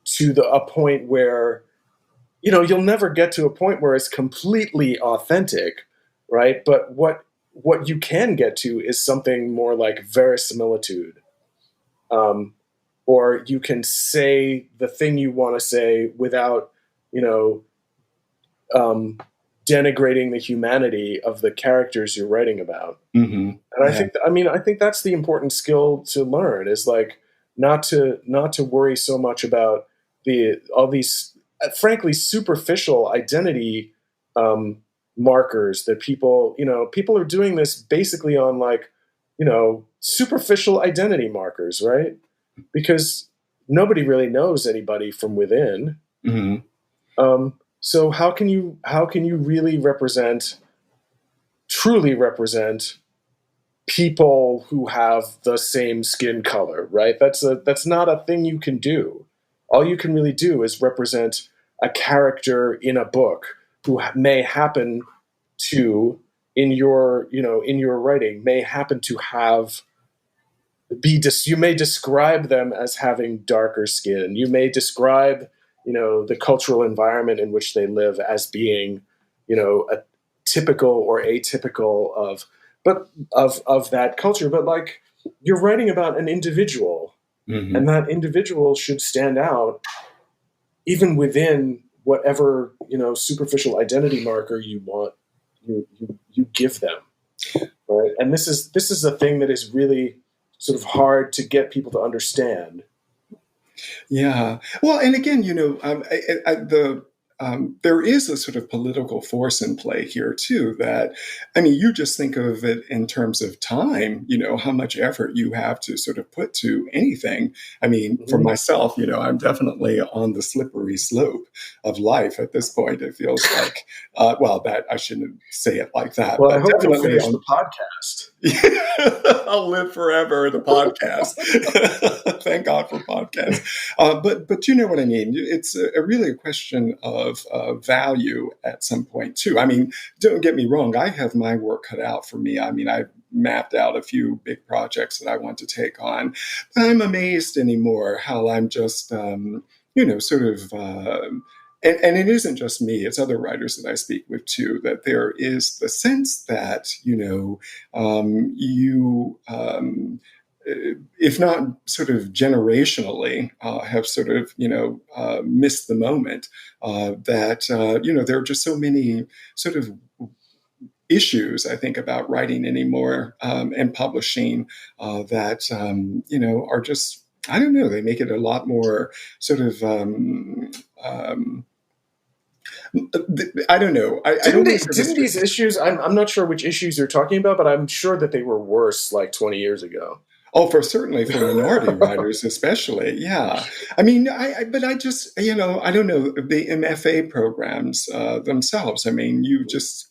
to a point where, you'll never get to a point where it's completely authentic, right? But what you can get to is something more like verisimilitude. Or you can say the thing you want to say without, denigrating the humanity of the characters you're writing about. And I think that's the important skill to learn, is like not to worry so much about all these frankly superficial identity markers that people are doing this basically on like, superficial identity markers, right? Because nobody really knows anybody from within. So how can you really truly represent people who have the same skin color, right? That's not a thing you can do. All you can really do is represent a character in a book who may happen to, in your writing, may happen to have you may describe them as having darker skin. You may describe, the cultural environment in which they live as being, a typical or atypical of that culture. But like, you're writing about an individual, and that individual should stand out even within whatever, superficial identity marker you want, you give them. Right. And this is the thing that is really sort of hard to get people to understand. Yeah. Well, and again, the there is a sort of political force in play here too. That, I mean, you just think of it in terms of time. How much effort you have to sort of put to anything. I mean, for myself, I'm definitely on the slippery slope of life at this point. It feels like, that I shouldn't say it like that, Well, I but hope you'll definitely finish the podcast. I'll live forever. The podcast. Thank God for podcasts. But you know what I mean. It's really a question of value at some point too. I mean, don't get me wrong. I have my work cut out for me. I mean, I've mapped out a few big projects that I want to take on. But I'm amazed anymore how I'm just, sort of. And it isn't just me, it's other writers that I speak with too, that there is the sense that, if not sort of generationally, have sort of, missed the moment, that, there are just so many sort of issues, I think, about writing anymore and publishing that, are just, I don't know, they make it a lot more sort of, I don't know. Didn't these issues? I'm not sure which issues you're talking about, but I'm sure that they were worse like 20 years ago. Oh, certainly for minority writers, especially. Yeah. I mean, but I just, I don't know, the MFA programs themselves. I mean, you just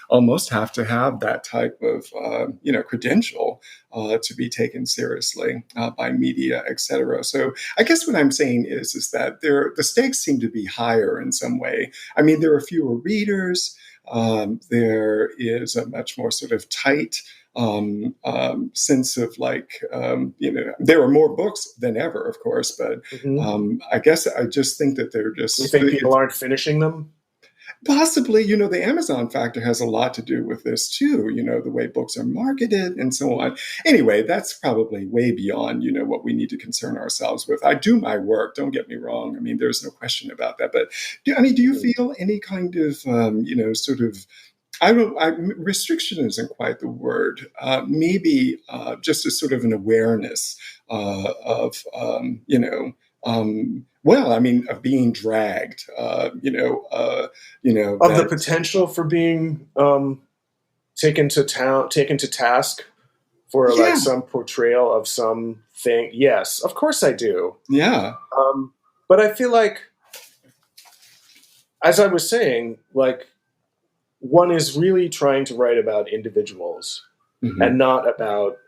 almost have to have that type of, credential to be taken seriously by media, et cetera. So I guess what I'm saying is that the stakes seem to be higher in some way. I mean, there are fewer readers. There is a much more sort of tight sense of there are more books than ever, of course, but I guess I just think that they're just. You think people aren't finishing them? Possibly, the Amazon factor has a lot to do with this too, the way books are marketed and so on. Anyway, that's probably way beyond, what we need to concern ourselves with. I do my work, don't get me wrong. I mean, there's no question about that. But do you feel any kind of, sort of, restriction isn't quite the word. Maybe just a sort of an awareness of, of being dragged, of the potential for being taken to task for like some portrayal of something. Yes, of course I do. Yeah. But I feel like, as I was saying, like, one is really trying to write about individuals and not about,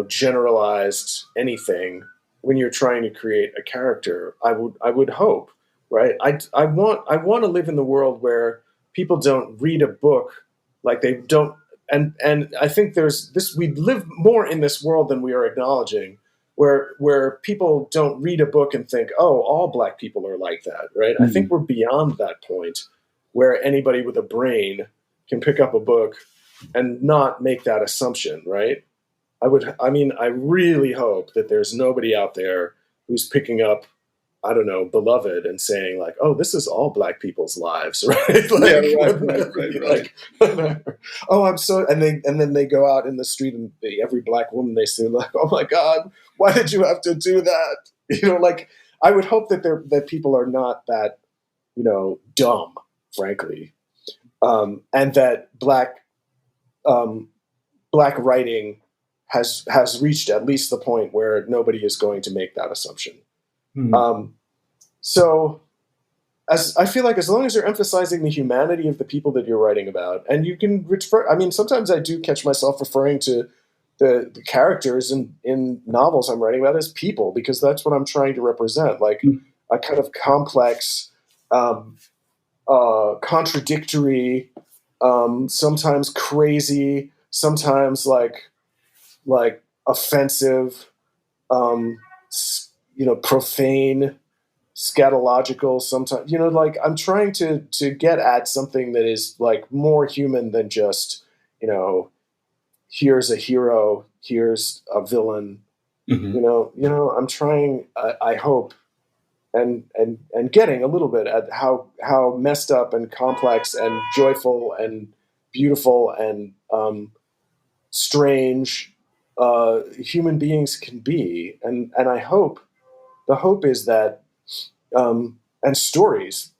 generalized anything. When you're trying to create a character, I would hope, right? I want to live in the world where people don't read a book like they don't, and I think there's this. We live more in this world than we are acknowledging, where people don't read a book and think, oh, all Black people are like that, right? I think we're beyond that point where anybody with a brain can pick up a book and not make that assumption, right? I really hope that there's nobody out there who's picking up, I don't know, Beloved and saying like, oh, this is all Black people's lives, right? Like, oh, I'm so, and then they go out in the street and every Black woman they see, like, oh my God, why did you have to do that? I would hope that people are not that, dumb, frankly, and that Black writing has reached at least the point where nobody is going to make that assumption. So as I feel like as long as you're emphasizing the humanity of the people that you're writing about, and you can refer, I mean, sometimes I do catch myself referring to the characters in novels I'm writing about as people, because that's what I'm trying to represent, like a kind of complex, contradictory, sometimes crazy, sometimes like offensive, profane, scatological, sometimes, like I'm trying to get at something that is like more human than just, here's a hero, here's a villain, I'm trying, I hope, and getting a little bit at how messed up and complex and joyful and beautiful and strange human beings can be, and I hope the hope is that and stories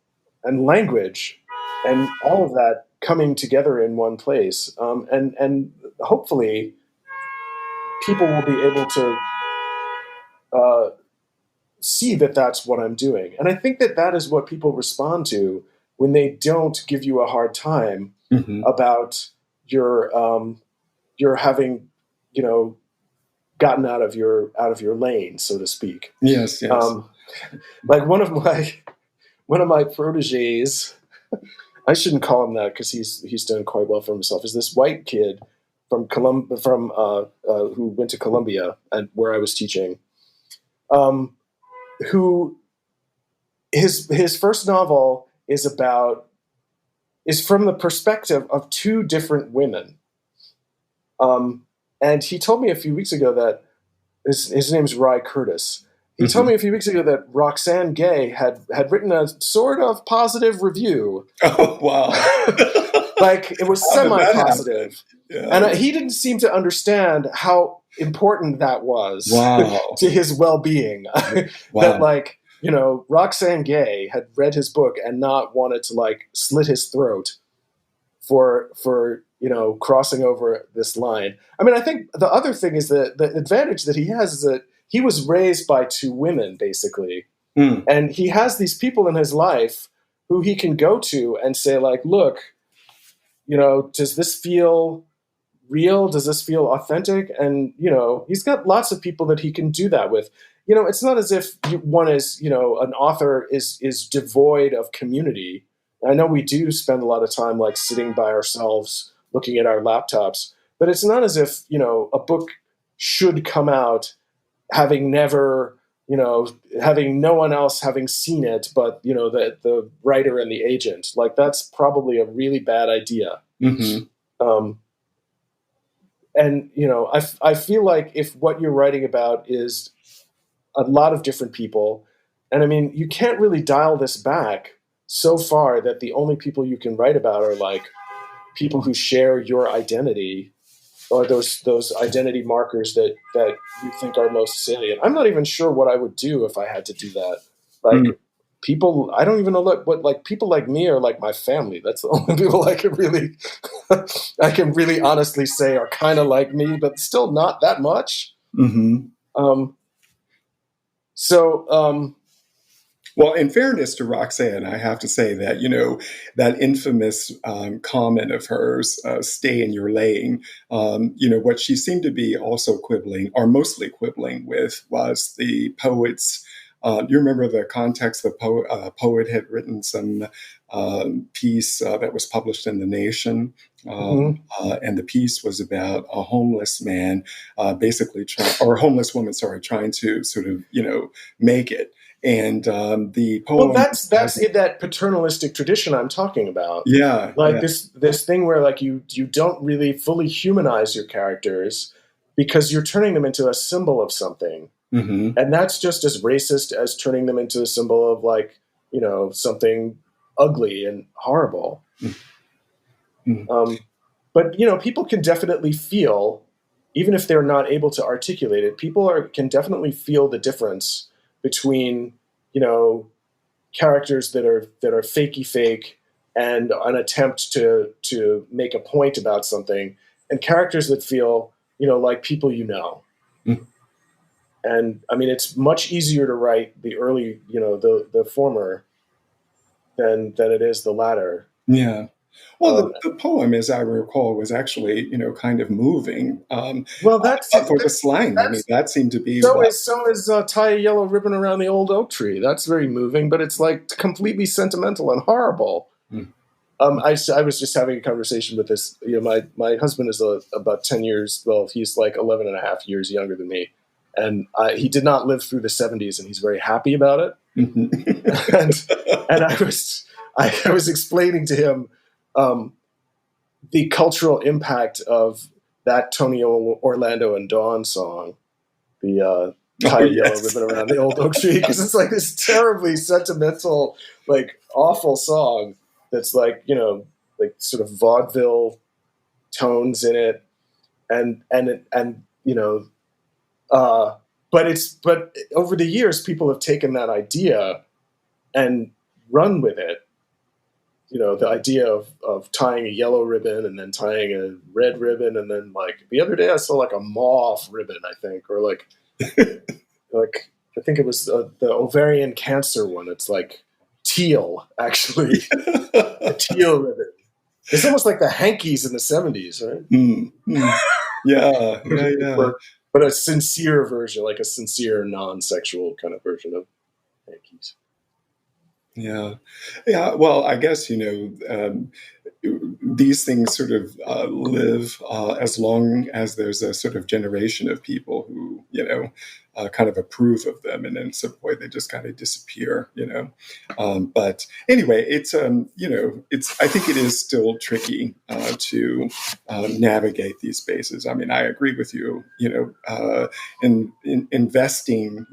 and language and all of that coming together in one place. And hopefully people will be able to see that that's what I'm doing. And I think that that is what people respond to when they don't give you a hard time about your having, gotten out of your lane, so to speak. Yes. Like one of my proteges, I shouldn't call him that because he's done quite well for himself, is this white kid from who went to Columbia and where I was teaching, who his first novel is from the perspective of two different women. And he told me a few weeks ago that his name's Rye Curtis. He told me a few weeks ago that Roxane Gay had written a sort of positive review. Oh, wow. Like it was semi-positive. Yeah. And he didn't seem to understand how important that was to his well-being. Wow. That Roxane Gay had read his book and not wanted to slit his throat for crossing over this line. I mean, I think the other thing is that the advantage that he has is that he was raised by two women, basically. And he has these people in his life who he can go to and say, look, does this feel real? Does this feel authentic? And, he's got lots of people that he can do that with. It's not as if one is, an author is devoid of community. I know we do spend a lot of time sitting by ourselves looking at our laptops, but it's not as if, a book should come out having never, having no one else having seen it, but, the writer and the agent. That's probably a really bad idea. Mm-hmm. And, I feel like if what you're writing about is a lot of different people, and I mean, you can't really dial this back so far that the only people you can write about are people who share your identity or those identity markers that you think are most salient. I'm not even sure what I would do if I had to do that. People, I don't even know what people like me are like my family. That's the only people I can really honestly say are kind of like me, but still not that much. Mm-hmm. Well, in fairness to Roxane, I have to say that, that infamous comment of hers, stay in your lane, what she seemed to be also quibbling, or mostly quibbling with, was the poet's, you remember the context? The poet had written some piece that was published in The Nation, and the piece was about a homeless man, homeless woman, trying to sort of, make it. And the poem. Well, that's in that paternalistic tradition I'm talking about. Yeah, this thing where you don't really fully humanize your characters because you're turning them into a symbol of something, and that's just as racist as turning them into a symbol of something ugly and horrible. But people can definitely feel, even if they're not able to articulate it, can definitely feel the difference between, characters that are fakey fake and an attempt to make a point about something, and characters that feel, like people And I mean, it's much easier to write the early, the former than it is the latter. Yeah. Well, the poem, as I recall, was actually, kind of moving. Well, that's for the slang. I mean, that seemed to be. So is tie a yellow ribbon around the old oak tree. That's very moving, but it's completely sentimental and horrible. I was just having a conversation with this. My husband is about 10 years. Well, he's 11 and a half years younger than me, and he did not live through the 70s, and he's very happy about it. and I was explaining to him the cultural impact of that Tony Orlando and Dawn song, the tie a yellow ribbon around the old oak tree, because it's this terribly sentimental, awful song that's sort of vaudeville tones in it, but over the years people have taken that idea and run with it the idea of tying a yellow ribbon and then tying a red ribbon, and then like the other day I saw like a mauve ribbon, I think, or like I think it was the ovarian cancer one. It's like teal, actually, a teal ribbon. It's almost like the hankies in the 70s, right? Yeah, yeah. But a sincere version, like a sincere, non-sexual kind of version of hankies. Yeah. Yeah. Well, I guess, these things sort of live as long as there's a sort of generation of people who, kind of approve of them. And then at some point they just kind of disappear. But anyway, I think it is still tricky to navigate these spaces. I mean, I agree with you, in investing,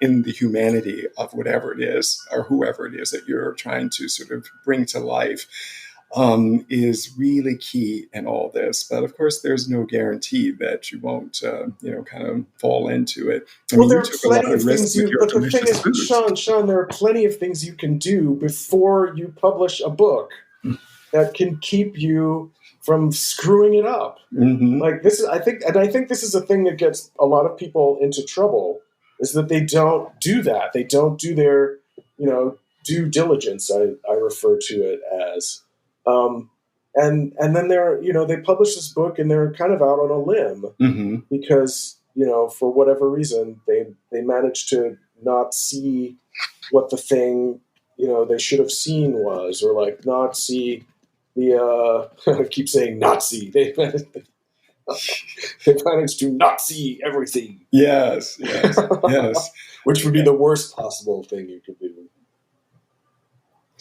in the humanity of whatever it is or whoever it is that you're trying to sort of bring to life is really key in all this. But of course, there's no guarantee that you won't, kind of fall into it. Well, there are plenty of things but the thing is, Sean, there are plenty of things you can do before you publish a book that can keep you from screwing it up. Mm-hmm. Like this is, I think this is a thing that gets a lot of people into trouble, is that they don't do that. They don't do their, due diligence. I refer to it as. And then they publish this book and they're kind of out on a limb because, for whatever reason, they managed to not see what the thing, they should have seen was, or like not see the, I keep saying Nazi. They managed to not see everything. Yes. Which would be the worst possible thing you could do.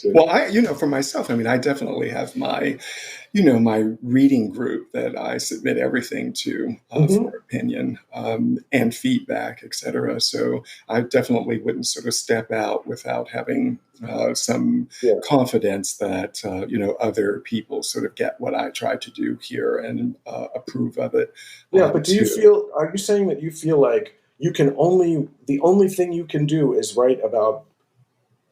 Well, for myself, I mean, I definitely have my, my reading group that I submit everything to for opinion and feedback, et cetera. So I definitely wouldn't sort of step out without having some confidence that, other people sort of get what I try to do here and approve of it. Yeah, but are you saying that you feel like the only thing you can do is write about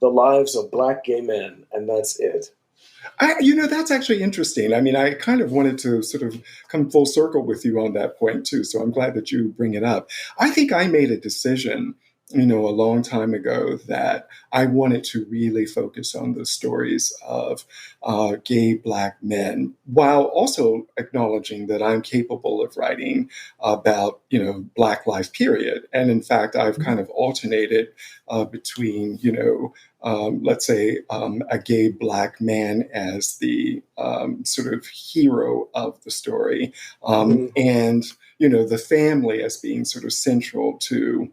the lives of Black gay men, and that's it? That's actually interesting. I mean, I kind of wanted to sort of come full circle with you on that point too. So I'm glad that you bring it up. I think I made a decision, a long time ago that I wanted to really focus on the stories of gay Black men, while also acknowledging that I'm capable of writing about, Black life, period. And in fact, I've kind of alternated between, let's say, a gay Black man as the sort of hero of the story, and the family as being sort of central to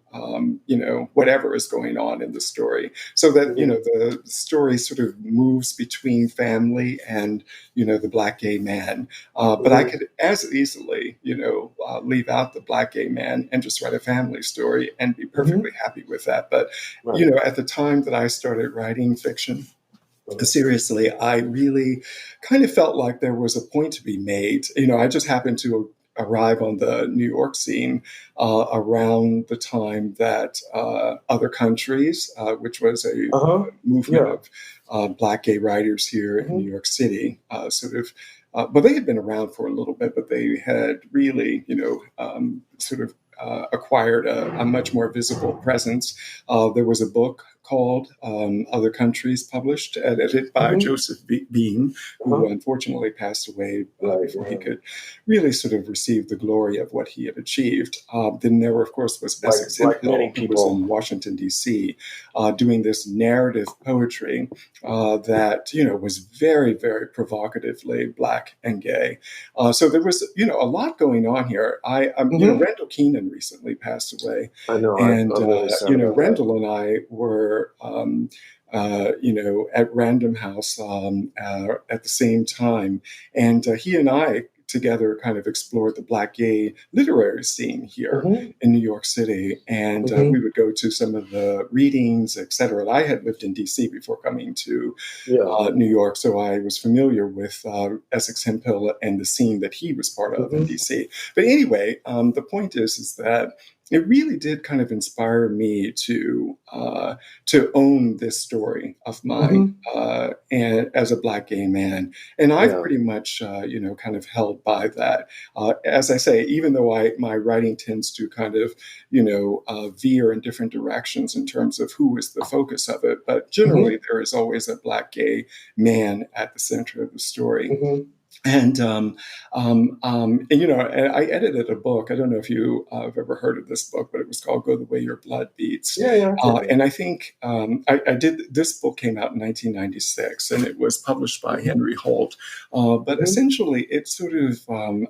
whatever is going on in the story, so that the story sort of moves between family and the Black gay man. But I could as easily leave out the Black gay man and just write a family story and be perfectly happy with that. But at the time that I started writing fiction, seriously, I really kind of felt like there was a point to be made. I just happened to arrive on the New York scene around the time that Other Countries, which was a movement of Black gay writers here in New York City, but they had been around for a little bit, but they had really, acquired a much more visible presence. There was a book called Other Countries, published, edited by Joseph Beam, who unfortunately passed away before he could really sort of receive the glory of what he had achieved. Then there, of course, was Essex Hemphill, who was in Washington, D.C., doing this narrative poetry that, was very, very provocatively Black and gay. So there was, a lot going on here. Randall Keenan recently passed away. I know. And, Randall and I were, at Random House at the same time. And he and I together kind of explored the Black gay literary scene here in New York City. And we would go to some of the readings, et cetera. And I had lived in D.C. before coming to New York, so I was familiar with Essex Hemphill and the scene that he was part of in D.C. But anyway, the point is that it really did kind of inspire me to own this story of mine, and as a Black gay man. And I've pretty much, kind of held by that. As I say, even though my writing tends to kind of, veer in different directions in terms of who is the focus of it, but generally there is always a Black gay man at the center of the story. And I edited a book. I don't know if you have ever heard of this book, but it was called "Go the Way Your Blood Beats." And I think I did. This book came out in 1996, and it was published by Henry Holt. But essentially, it sort of,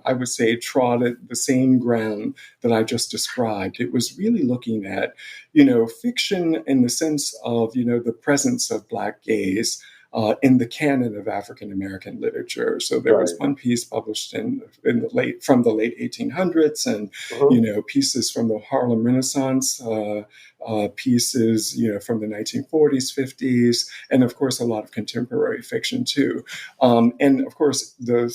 I would say, trotted the same ground that I just described. It was really looking at, fiction in the sense of, the presence of Black gays in the canon of African American literature. So there was one piece published from the late 1800s, and pieces from the Harlem Renaissance, pieces from the 1940s, 50s, and of course a lot of contemporary fiction too. And of course the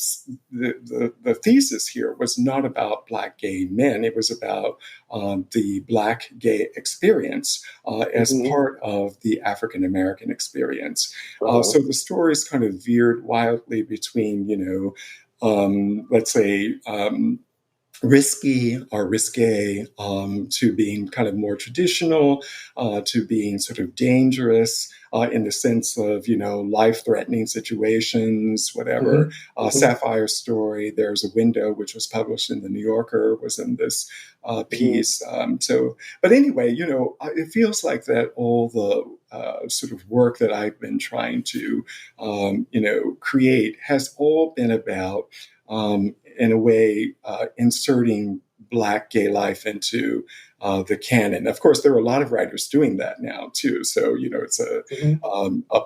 thesis here was not about Black gay men; it was about the Black gay experience as part of the African American experience. So the stories kind of veered wildly between, let's say, risky or risque, to being kind of more traditional, to being sort of dangerous in the sense of, life-threatening situations, whatever. Sapphire Story, There's a Window, which was published in the New Yorker, was in this piece. But anyway, it feels like that all the sort of work that I've been trying to, create has all been about, in a way, inserting Black gay life into the canon. Of course, there are a lot of writers doing that now too. So it's a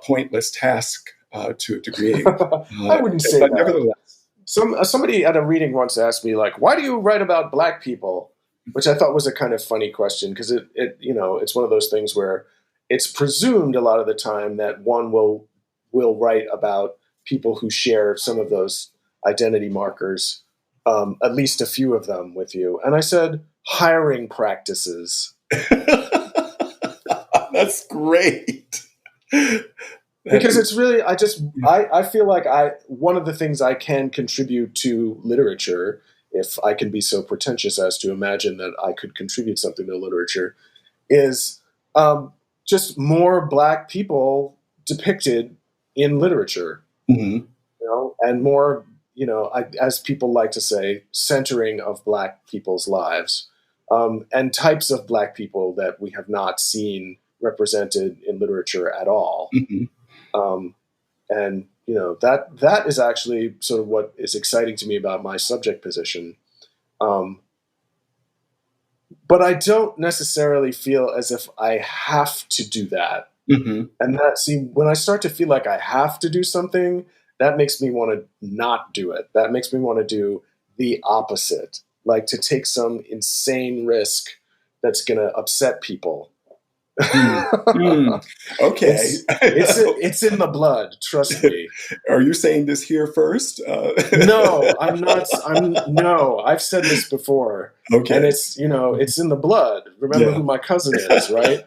pointless task to a degree. I wouldn't say but that. Nevertheless, somebody at a reading once asked me, like, "Why do you write about Black people?" Which I thought was a kind of funny question, because it's one of those things where it's presumed a lot of the time that one will write about people who share some of those identity markers, at least a few of them with you. And I said, hiring practices. That's great. Because it's really, I feel like one of the things I can contribute to literature, if I can be so pretentious as to imagine that I could contribute something to literature, is just more Black people depicted in literature, and more, as people like to say, centering of Black people's lives, and types of Black people that we have not seen represented in literature at all. And that is actually sort of what is exciting to me about my subject position. But I don't necessarily feel as if I have to do that. And when I start to feel like I have to do something, that makes me want to not do it. That makes me want to do the opposite, like to take some insane risk that's going to upset people. Okay. It's in the blood. Trust me. Are you saying this here first? No, I'm not. No, I've said this before. Okay. And it's in the blood. Remember who my cousin is, right?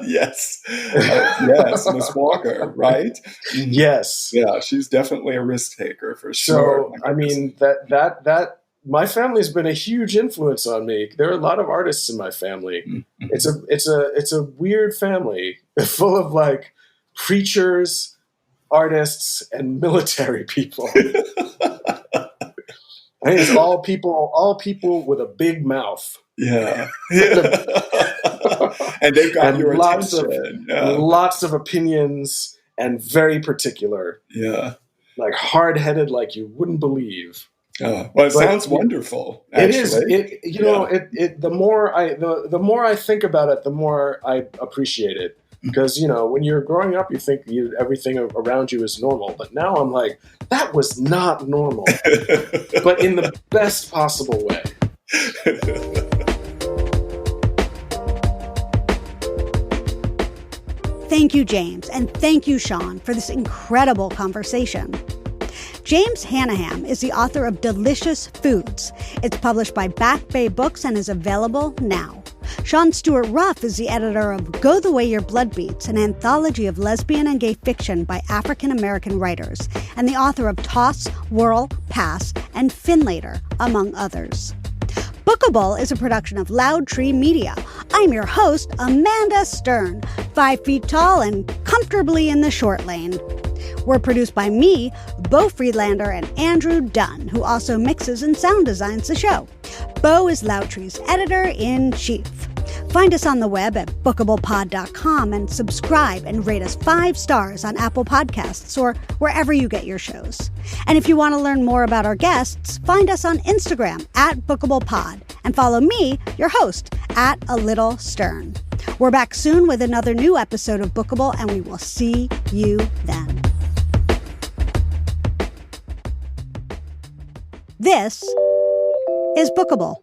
Yes. Yes, Miss Walker, right? Yes. Yeah, she's definitely a risk taker for sure. So, I mean, that my family's been a huge influence on me. There are a lot of artists in my family. It's a weird family full of like preachers, artists, and military people. I think it's all people with a big mouth. Yeah. And they've got your attention. Lots of opinions and very particular. Yeah. Like hard-headed like you wouldn't believe. Well, it sounds wonderful. Actually. It is. The more I think about it, the more I appreciate it. Because when you're growing up, you think everything around you is normal. But now I'm like, that was not normal, but in the best possible way. Thank you, James, and thank you, Shawn, for this incredible conversation. James Hannaham is the author of Delicious Foods. It's published by Back Bay Books and is available now. Shawn Stewart Ruff is the editor of Go the Way Your Blood Beats, an anthology of lesbian and gay fiction by African-American writers, and the author of Toss, Whirl, Pass, and Finlater, among others. Bookable is a production of Loud Tree Media. I'm your host, Amanda Stern, 5 feet tall and comfortably in the short lane. We're produced by me, Bo Friedlander, and Andrew Dunn, who also mixes and sound designs the show. Bo is Loudtree's editor-in-chief. Find us on the web at bookablepod.com and subscribe and rate us 5 stars on Apple Podcasts or wherever you get your shows. And if you want to learn more about our guests, find us on Instagram at bookablepod and follow me, your host, at A Little Stern. We're back soon with another new episode of Bookable, and we will see you then. This is Bookable.